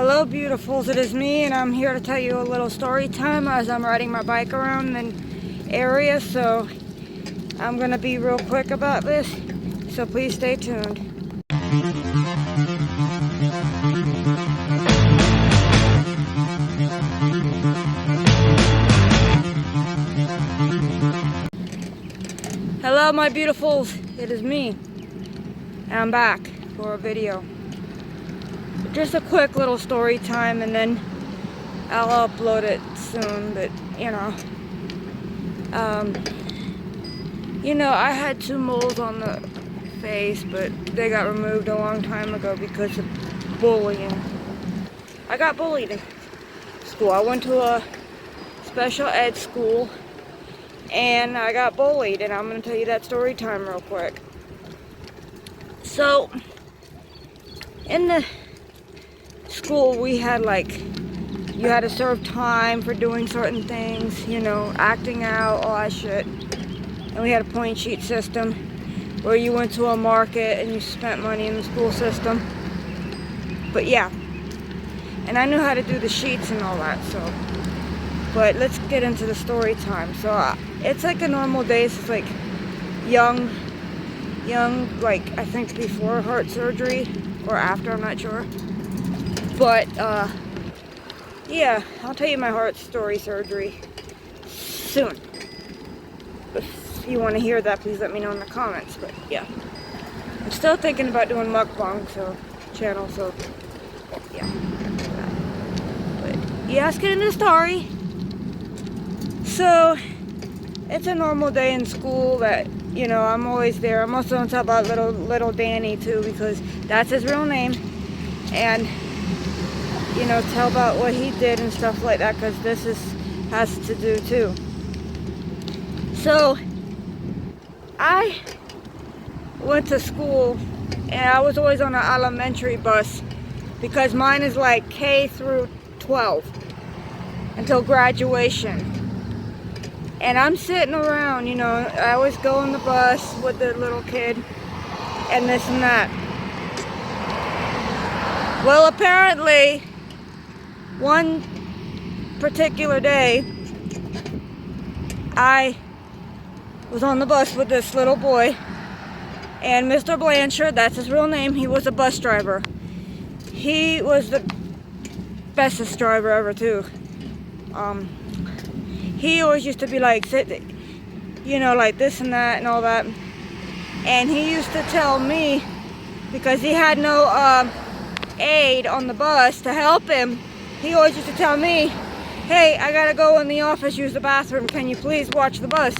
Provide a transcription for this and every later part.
Hello beautifuls, it is me, and I'm here to tell you a little story time as I'm riding my bike around the area. So I'm gonna be real quick about this, so please stay tuned. Hello my beautifuls, it is me, and I'm back for a video. Just a quick little story time, and then I'll upload it soon. But I had 2 moles on the face, but they got removed a long time ago because of bullying. I got bullied in school. I went to a special ed school and I got bullied, and I'm going to tell you that story time real quick. So in the school we had you had to serve time for doing certain things, acting out, all that shit. And we had a point sheet system where you went to a market and you spent money in the school system. But yeah, and I knew how to do the sheets and all that. So, but let's get into the story time. So it's like a normal day. So it's like young, like I think before heart surgery or after, I'm not sure. But yeah, I'll tell you my heart story surgery soon. If you want to hear that, please let me know in the comments. But yeah, I'm still thinking about doing mukbang channel. So yeah. But yeah, let's get into the story. So it's a normal day in school that I'm always there. I'm also going to talk about little Danny too, because that's his real name, and tell about what he did and stuff like that, because this has to do too. So I went to school, and I was always on an elementary bus, because mine is like K through 12 until graduation. And I'm sitting around, I always go on the bus with the little kid and this and that. Well, apparently one particular day I was on the bus with this little boy, and Mr. Blanchard, that's his real name, he was a bus driver. He was the bestest driver ever too. He always used to be like, like this and that and all that. And he used to tell me, because he had no aide on the bus to help him, he always used to tell me, hey, I gotta go in the office, use the bathroom, can you please watch the bus?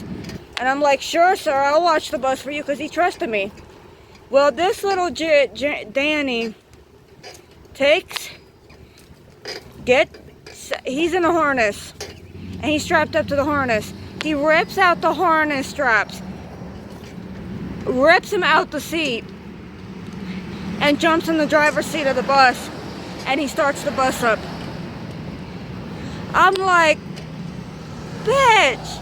And I'm like, sure sir, I'll watch the bus for you, because he trusted me. Well, this little Danny he's in a harness, and he's strapped up to the harness. He rips out the harness straps, rips him out the seat, and jumps in the driver's seat of the bus, and he starts the bus up. I'm like, bitch.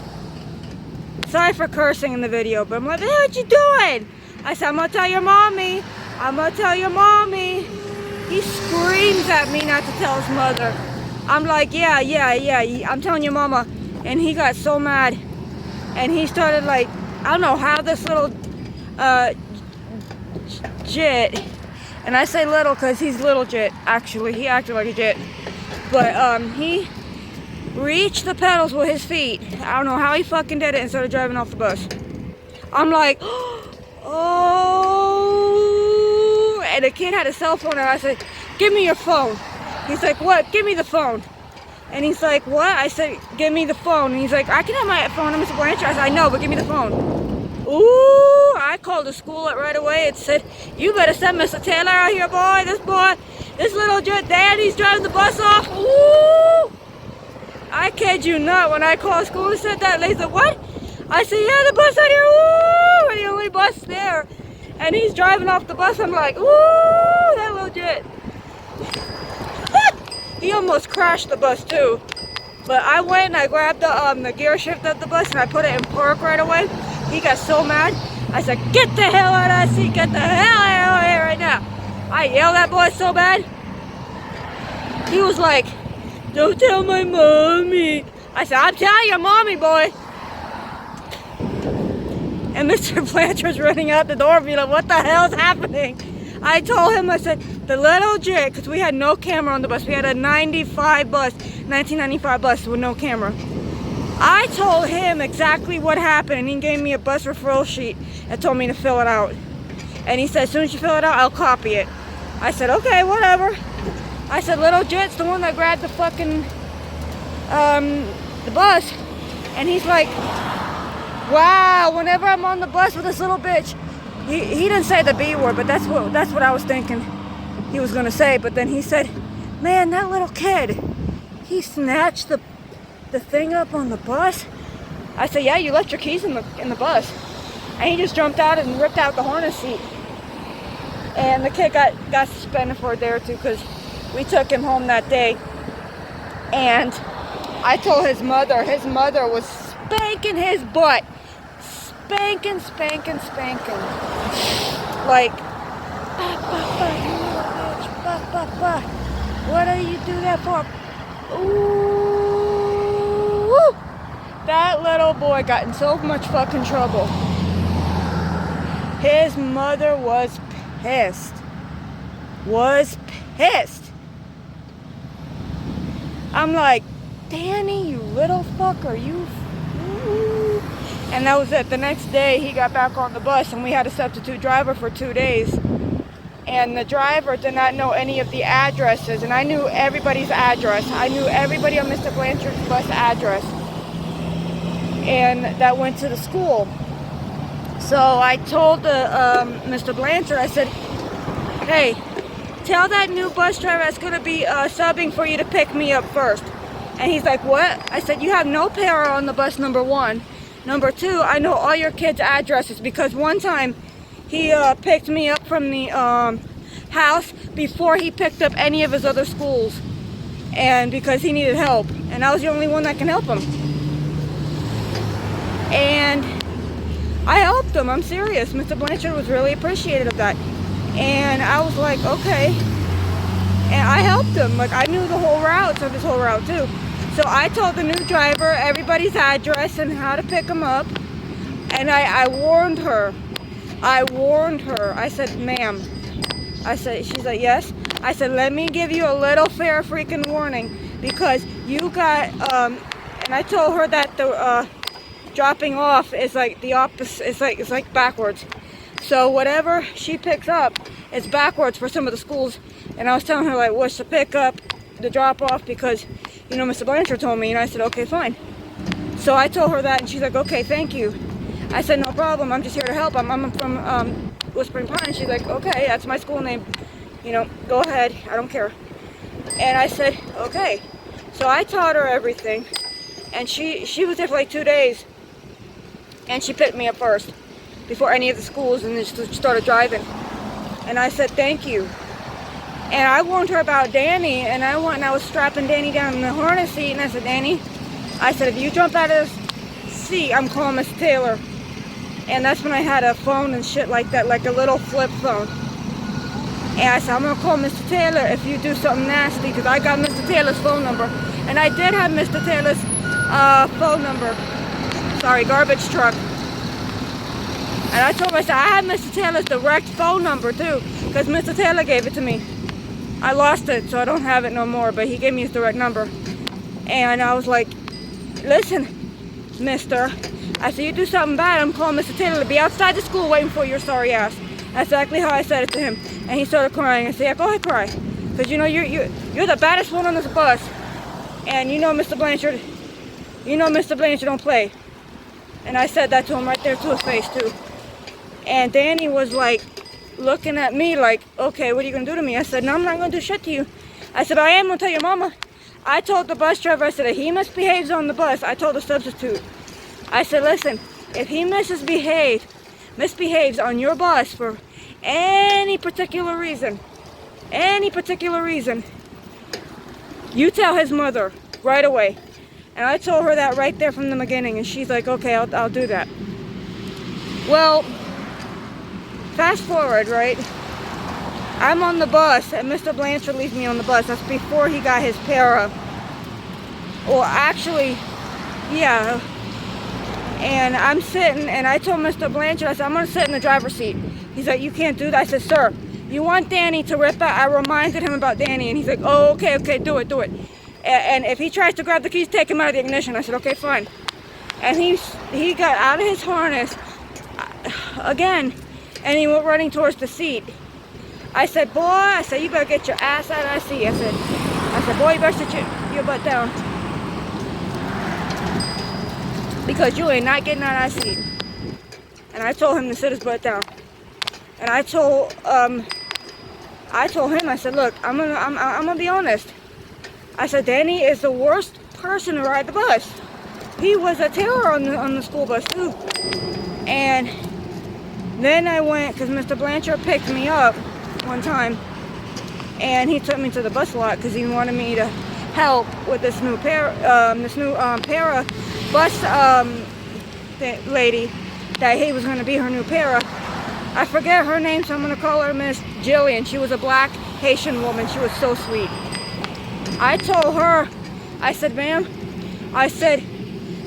Sorry for cursing in the video, but I'm like, hey, what you doing? I said, I'm gonna tell your mommy. I'm gonna tell your mommy. He screams at me not to tell his mother. I'm like, yeah, I'm telling your mama. And he got so mad, and he started I don't know how this little jit, and I say little because he's little jit, actually, he acted like a jit, but he reached the pedals with his feet. I don't know how he fucking did it, and started driving off the bus. I'm like, oh, and the kid had a cell phone, and I said, give me your phone. He's like, what? Give me the phone. And he's like, what? I said, give me the phone. And he's like, I can have my phone, Mr. Blanchard. I said, I know, but give me the phone. Ooh, I called the school right away and said, you better send Mr. Taylor out here, boy. This little Danny's driving the bus off. Ooh. I kid you not. When I called school and said that, they said, what? I said, yeah, the bus out here. Ooh, we're the only bus there. And he's driving off the bus. I'm like, ooh, that little jet. He almost crashed the bus too, but I went and I grabbed the gear shift of the bus and I put it in park right away. He got so mad. I said, get the hell out of that seat, get the hell out of here right now. I yelled at boy so bad. He was like, don't tell my mommy. I said, I'm telling your mommy, boy. And Mr. Blanchard's running out the door being like, what the hell's happening? I told him, I said, the little jit, because we had no camera on the bus. We had a 1995 bus with no camera. I told him exactly what happened, and he gave me a bus referral sheet and told me to fill it out. And he said, as soon as you fill it out, I'll copy it. I said, okay, whatever. I said, little jit's the one that grabbed the fucking, the bus. And he's like, wow, whenever I'm on the bus with this little bitch, he didn't say the B word, but that's what I was thinking he was gonna say. But then he said, man, that little kid, he snatched the thing up on the bus. I said, yeah, you left your keys in the bus. And he just jumped out and ripped out the harness seat. And the kid got suspended for a day or two because we took him home that day. And I told his mother was spanking his butt. Spanking. Like, what do you do that for? Ooh, that little boy got in so much fucking trouble. His mother was pissed. I'm like, Danny, you little fucker, you. And that was it. The next day, he got back on the bus, and we had a substitute driver for 2 days. And the driver did not know any of the addresses, and I knew everybody's address. I knew everybody on Mr. Blanchard's bus address. And that went to the school. So I told Mr. Blanchard, I said, hey, tell that new bus driver that's going to be subbing for you to pick me up first. And he's like, what? I said, you have no para on the bus, number one. Number two, I know all your kids' addresses because one time he picked me up from the house before he picked up any of his other schools. And because he needed help. And I was the only one that can help him. And I helped him. I'm serious. Mr. Blanchard was really appreciative of that. And I was like, okay. And I helped him. Like, I knew the whole routes of this whole route too. So I told the new driver everybody's address and how to pick them up. And I warned her. I said, ma'am. I said, she's like, yes. I said, let me give you a little fair freaking warning. Because you got, and I told her that the dropping off is like the opposite. It's like backwards. So whatever she picks up is backwards for some of the schools. And I was telling her, like, what's the pickup, the drop off, because, you know, Mr. Blanchard told me. And I said, okay, fine. So I told her that, and she's like, okay, thank you. I said, no problem. I'm just here to help. I'm from Whispering Pines. She's like, okay, that's my school name. You know, go ahead. I don't care. And I said, okay. So I taught her everything. And she was there for like 2 days. And she picked me up first before any of the schools, and then she started driving. And I said, thank you. And I warned her about Danny, and I was strapping Danny down in the harness seat, and I said, Danny, I said, if you jump out of this seat, I'm calling Miss Taylor. And that's when I had a phone and shit like that, like a little flip phone. And I said, I'm gonna call Mr. Taylor if you do something nasty, because I got Mr. Taylor's phone number. And I did have Mr. Taylor's phone number. Sorry, garbage truck. And I told myself, I had Mr. Taylor's direct phone number too, because Mr. Taylor gave it to me. I lost it, so I don't have it no more, but he gave me his direct number. And I was like, listen, mister, I said, you do something bad, I'm calling Mr. Taylor to be outside the school waiting for your sorry ass. That's exactly how I said it to him. And he started crying. I said, yeah, go ahead, cry. Because, you know, you're the baddest one on this bus. And you know Mr. Blanchard don't play. And I said that to him right there to his face, too. And Danny was like, looking at me like, okay, what are you going to do to me? I said, no, I'm not going to do shit to you. I said, I am going to tell your mama. I told the bus driver, I said, if he misbehaves on the bus, I told the substitute. I said, listen, if he misbehaves on your bus for any particular reason, you tell his mother right away. And I told her that right there from the beginning, and she's like, okay, I'll do that. Well, fast forward, right? I'm on the bus, and Mr. Blanchard leaves me on the bus. That's before he got his para. Or actually, yeah. And I'm sitting, and I told Mr. Blanchard, I said, I'm going to sit in the driver's seat. He's like, you can't do that. I said, sir, you want Danny to rip out? I reminded him about Danny, and he's like, oh, okay, do it. And if he tries to grab the keys, take him out of the ignition. I said, okay, fine. And he got out of his harness again, and he went running towards the seat. I said, boy, you better get your ass out of that seat. I said, boy, you better sit your butt down. Because you ain't not getting out of that seat. And I told him to sit his butt down. And I told him, I said, look, I'm gonna be honest. I said, Danny is the worst person to ride the bus. He was a terror on the school bus too. And then I went, because Mr. Blanchard picked me up one time, and he took me to the bus lot because he wanted me to help with this new para bus lady that he was going to be her new para. I forget her name, so I'm going to call her Miss Jillian. She was a black Haitian woman. She was so sweet. I told her, I said, ma'am, I said,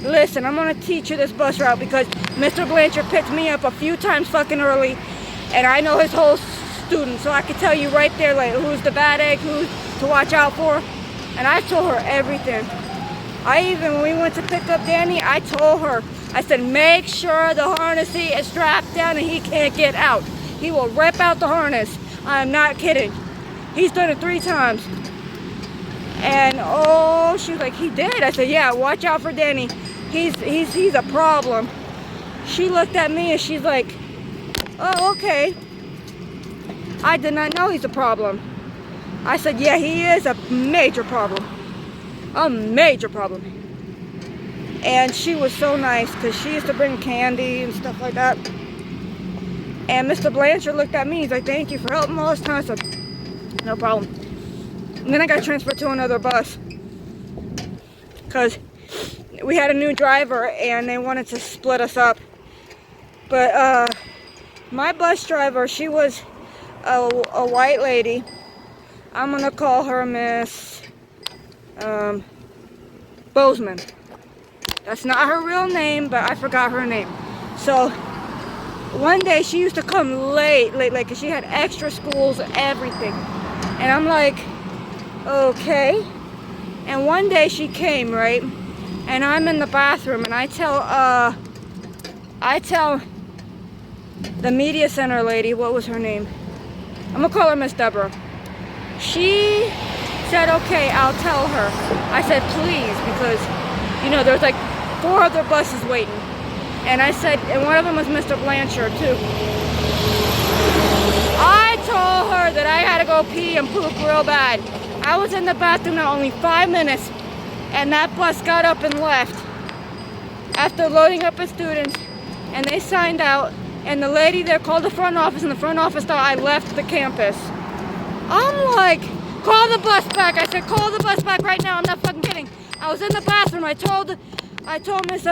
listen, I'm going to teach you this bus route because Mr. Blanchard picked me up a few times fucking early, and I know his whole student, so I could tell you right there, like, who's the bad egg, who to watch out for. And I told her everything. When we went to pick up Danny, I told her, I said, make sure the harness seat is strapped down and he can't get out. He will rip out the harness. I'm not kidding. He's done it 3 times. And oh, she was like, he did? I said, yeah, watch out for Danny. He's a problem. She looked at me and she's like, oh, okay. I did not know he's a problem. I said, yeah, he is a major problem. A major problem. And she was so nice because she used to bring candy and stuff like that. And Mr. Blanchard looked at me. He's like, thank you for helping all this time. I said, no problem. And then I got transferred to another bus because we had a new driver and they wanted to split us up. But my bus driver, she was a white lady. I'm going to call her Miss Bozeman. That's not her real name, but I forgot her name. So one day she used to come late, because she had extra schools, everything. And I'm like, okay. And one day she came, right? And I'm in the bathroom and I tell the media center lady, what was her name? I'm gonna call her Miss Deborah. She said, okay, I'll tell her. I said, please, because, you know, there's like 4 other buses waiting. And I said, and one of them was Mr. Blanchard too. I told her that I had to go pee and poop real bad. I was in the bathroom now only 5 minutes, and that bus got up and left after loading up its students, and they signed out, and the lady there called the front office, and the front office thought I left the campus. I'm like, call the bus back. I said, call the bus back right now. I'm not fucking kidding. I was in the bathroom. I told Miss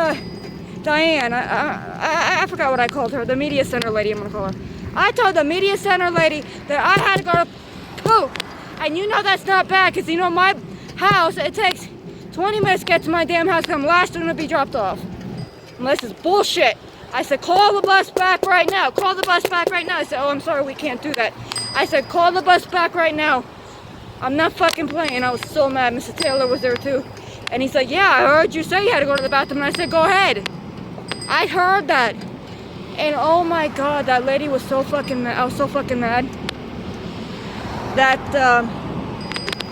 Diane, I forgot what I called her, the media center lady, I'm gonna call her. I told the media center lady that I had to go to poop. And you know that's not bad, because you know my house, it takes 20 minutes to get to my damn house, because I'm last one to be dropped off. Unless it's bullshit. I said, call the bus back right now. Call the bus back right now. I said, oh, I'm sorry, we can't do that. I said, call the bus back right now. I'm not fucking playing. I was so mad. Mr. Taylor was there too. And he said, yeah, I heard you say you had to go to the bathroom. And I said, go ahead. I heard that. And oh my God, that lady was so fucking mad. I was so fucking mad. That,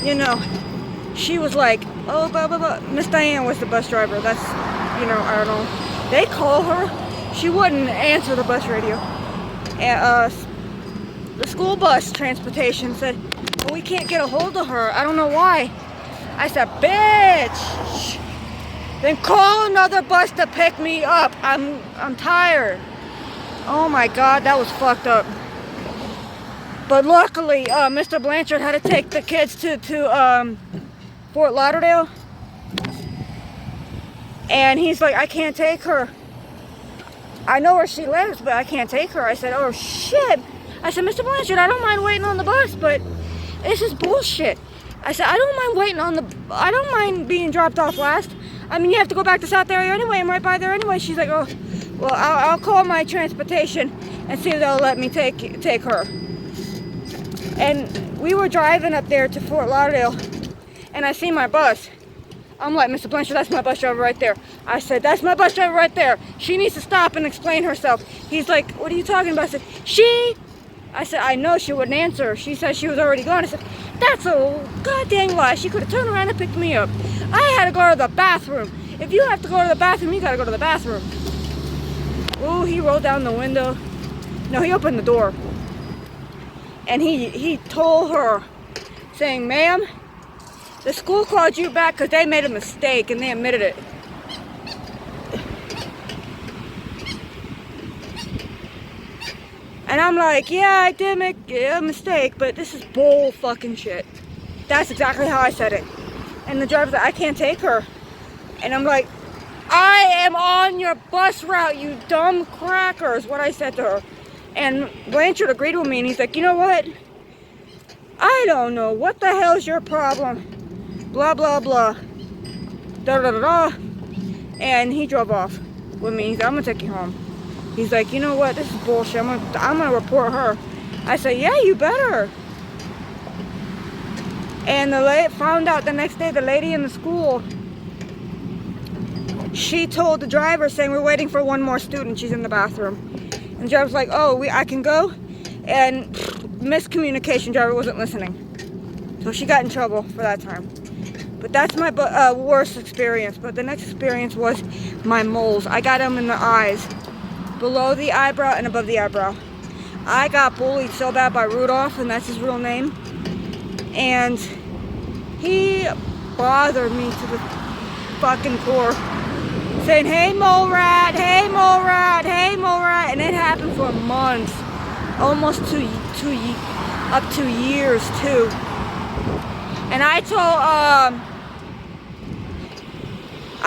you know, she was like, oh, blah, blah, blah. Miss Diane was the bus driver. That's, you know, I don't know. They call her. She wouldn't answer the bus radio. And the school bus transportation said, well, we can't get a hold of her. I don't know why. I said, bitch. Then call another bus to pick me up. I'm tired. Oh my God, that was fucked up. But luckily, Mr. Blanchard had to take the kids to Fort Lauderdale. And he's like, I can't take her. I know where she lives, but I can't take her. I said, oh shit. I said, Mr. Blanchard, I don't mind waiting on the bus, but this is bullshit. I said, I don't mind being dropped off last. I mean, you have to go back to South area anyway. I'm right by there anyway. She's like, oh, well, I'll call my transportation and see if they'll let me take her. And we were driving up there to Fort Lauderdale, and I see my bus. I'm like, Mr. Blanchard, that's my bus driver right there. I said, that's my bus driver right there. She needs to stop and explain herself. He's like, what are you talking about? I said, I know. She wouldn't answer. She said she was already gone. I said, that's a goddamn lie. She could have turned around and picked me up. I had to go to the bathroom. If you have to go to the bathroom, you gotta go to the bathroom. Ooh, he rolled down the window. No, he opened the door. And he told her, saying, ma'am, the school called you back because they made a mistake, and they admitted it. And I'm like, yeah, I did make a mistake, but this is bull fucking shit. That's exactly how I said it. And the driver's like, I can't take her. And I'm like, I am on your bus route, you dumb crackers, what I said to her. And Blanchard agreed with me, and he's like, you know what? I don't know what the hell's your problem. Blah, blah, blah. Da, da, da, da. And he drove off with me. He's like, I'm gonna take you home. He's like, you know what? This is bullshit. I'm gonna report her. I said, yeah, you better. And found out the next day, the lady in the school, she told the driver, saying, we're waiting for one more student. She's in the bathroom. And the driver's like, oh, I can go? And miscommunication, driver wasn't listening. So she got in trouble for that time. But that's my worst experience. But the next experience was my moles. I got them in the eyes, below the eyebrow and above the eyebrow. I got bullied so bad by Rudolph, and that's his real name. And he bothered me to the fucking core, saying, hey mole rat, hey mole rat, hey mole rat. And it happened for months, almost up to years too. And I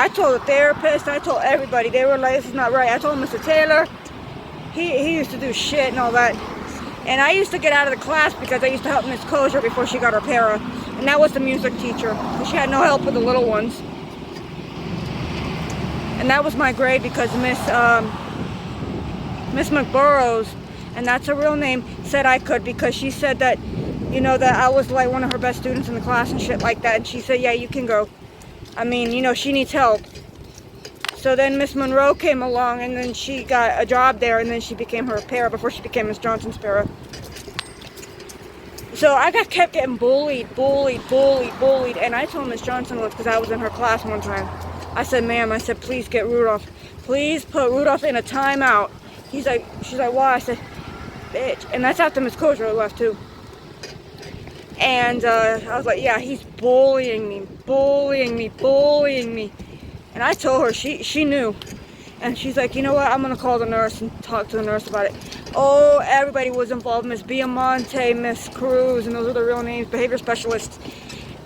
told the therapist, I told everybody. They were like, this is not right. I told Mr. Taylor, he used to do shit and all that. And I used to get out of the class because I used to help Miss Kosher before she got her para. And that was the music teacher. She had no help with the little ones. And that was my grade because Miss McBurrows, and that's her real name, said I could, because she said that, you know, that I was like one of her best students in the class and shit like that. And she said, yeah, you can go. I mean, you know, she needs help. So then Miss Monroe came along, and then she got a job there, and then she became her para before she became Miss Johnson's para. So I kept getting bullied, and I told Miss Johnson once, because I was in her class one time. I said, ma'am, I said, please get Rudolph. Please put Rudolph in a timeout. She's like, why? I said, bitch. And that's after Miss Kosher left too. And I was like, yeah, he's bullying me. And I told her, she knew. And she's like, you know what, I'm going to call the nurse and talk to the nurse about it. Oh, everybody was involved. Miss Biamonte, Miss Cruz, and those are the real names, behavior specialists.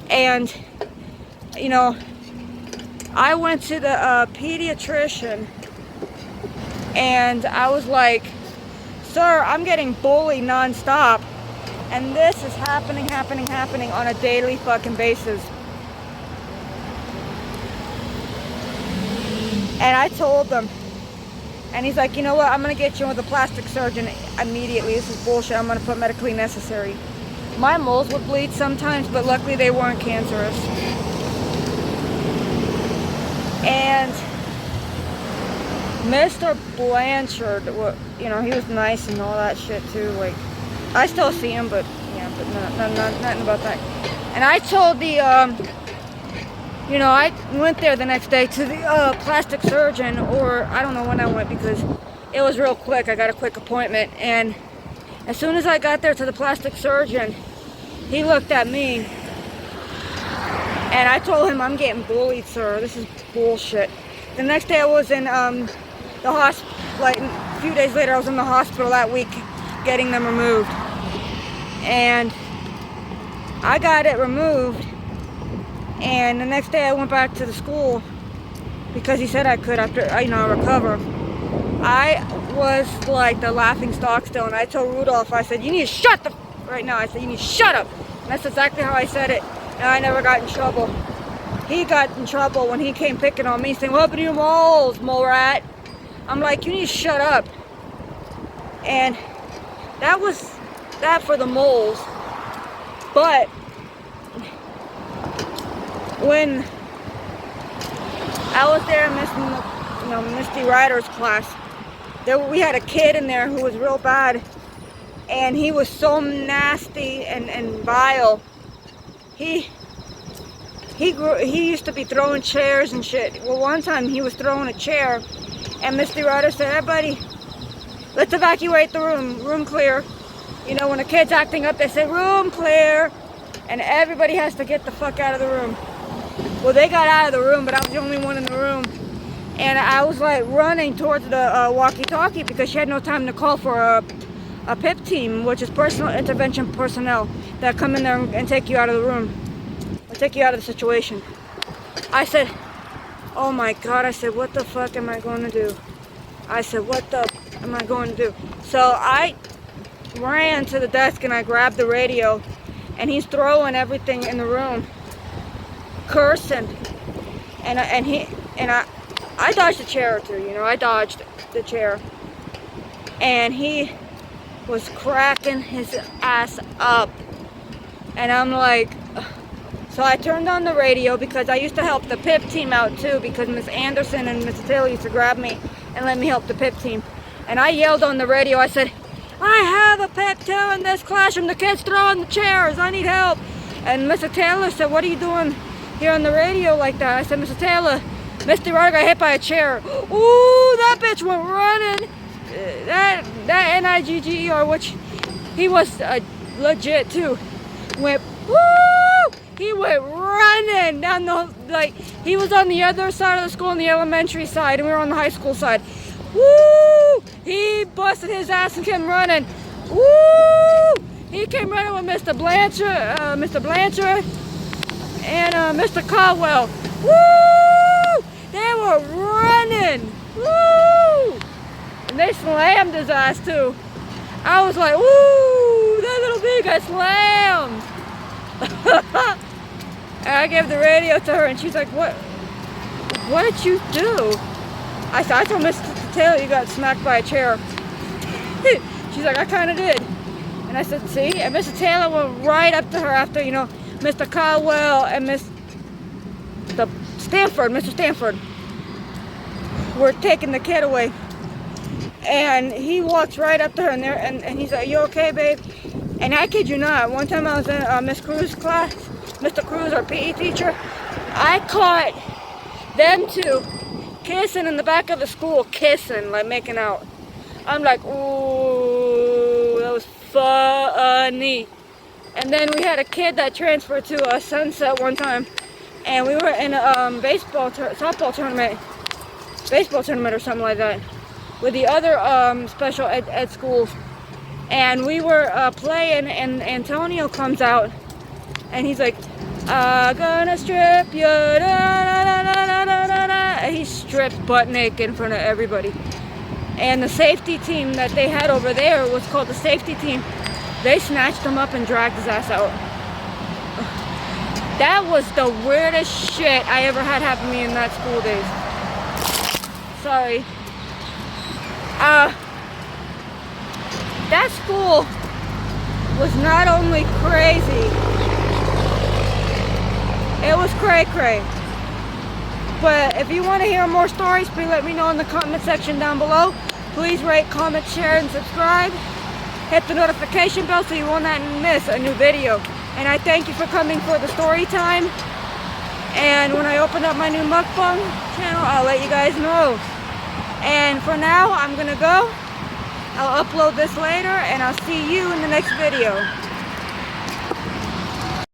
And, you know, I went to the pediatrician, and I was like, sir, I'm getting bullied nonstop. And this is happening on a daily fucking basis. And I told them. And he's like, you know what, I'm going to get you with a plastic surgeon immediately. This is bullshit. I'm going to put medically necessary. My moles would bleed sometimes, but luckily they weren't cancerous. And Mr. Blanchard, you know, he was nice and all that shit too. Like, I still see him, but yeah, but nothing about that. And I told the, you know, I went there the next day to the plastic surgeon, or I don't know when I went because it was real quick. I got a quick appointment, and as soon as I got there to the plastic surgeon, he looked at me, and I told him, I'm getting bullied, sir. This is bullshit. The next day I was in the hospital, like a few days later I was in the hospital that week getting them removed. And I got it removed, and the next day I went back to the school because he said I could after, you know, recover. I was like the laughing stock still, and I told Rudolph, I said, you need to shut the right now. I said, you need to shut up. And that's exactly how I said it. And I never got in trouble. He got in trouble when he came picking on me, saying, what happened to your moles, mole rat? I'm like, you need to shut up. And that was that for the moles. But when I was there in Misty Ryder's class, we had a kid in there who was real bad, and he was so nasty and vile. He used to be throwing chairs and shit. Well, one time he was throwing a chair, and Misty Ryder said, hey buddy, let's evacuate the room, room clear. You know, when a kid's acting up, they say room clear, and everybody has to get the fuck out of the room. Well, they got out of the room, but I was the only one in the room. And I was like running towards the walkie-talkie because she had no time to call for a PIP team, which is personal intervention personnel that come in there and take you out of the room, or take you out of the situation. I said, oh my God, I said, what the fuck am I going to do? I said, what the am I going to do? So I ran to the desk and I grabbed the radio, and he's throwing everything in the room, cursing, and I dodged a chair or two, you know, I dodged the chair, and he was cracking his ass up, and I'm like, so I turned on the radio because I used to help the PIP team out too, because Miss Anderson and Mrs. Taylor used to grab me and let me help the PIP team, and I yelled on the radio, I said, I have a PIP too in this classroom, the kids throwing the chairs, I need help. And Mrs. Taylor said, what are you doing here on the radio like that? I said, Mrs. Taylor, Misty Ryder got hit by a chair. Ooh, that bitch went running. That N-I-G-G-E-R, which he was legit too, went, woo! He went running down the, like, he was on the other side of the school, on the elementary side, and we were on the high school side. Woo! He busted his ass and came running. Woo! He came running with Mr. Blanchard, and Mr. Caldwell. Woo! They were running. Woo! And they slammed his ass too. I was like, woo! That little big got slammed. And I gave the radio to her, and she's like, what did you do? I said, I told Mr. Taylor you got smacked by a chair. She's like, I kind of did. And I said, see? And Mr. Taylor went right up to her after, you know, Mr. Caldwell and Mr. Stanford were taking the kid away. And he walks right up to her and he's like, you okay, babe? And I kid you not, one time I was in Miss Cruz's class, Mr. Cruz, our PE teacher, I caught them two kissing in the back of the school, kissing, like making out. I'm like, ooh, that was funny. And then we had a kid that transferred to Sunset one time, and we were in a softball tournament or something like that, with the other special ed schools. And we were playing, and Antonio comes out, and he's like, I'm gonna strip you, da, da, da, da, da, da, da. And he stripped butt naked in front of everybody. And the safety team that they had over there was called the safety team. They snatched him up and dragged his ass out. That was the weirdest shit I ever had happen to me in that school days. Sorry. That school was not only crazy, it was cray-cray. But if you want to hear more stories, please let me know in the comment section down below. Please rate, comment, share, and subscribe. Hit the notification bell so you will not miss a new video. And I thank you for coming for the story time. And when I open up my new mukbang channel, I'll let you guys know. And for now, I'm gonna go. I'll upload this later, and I'll see you in the next video.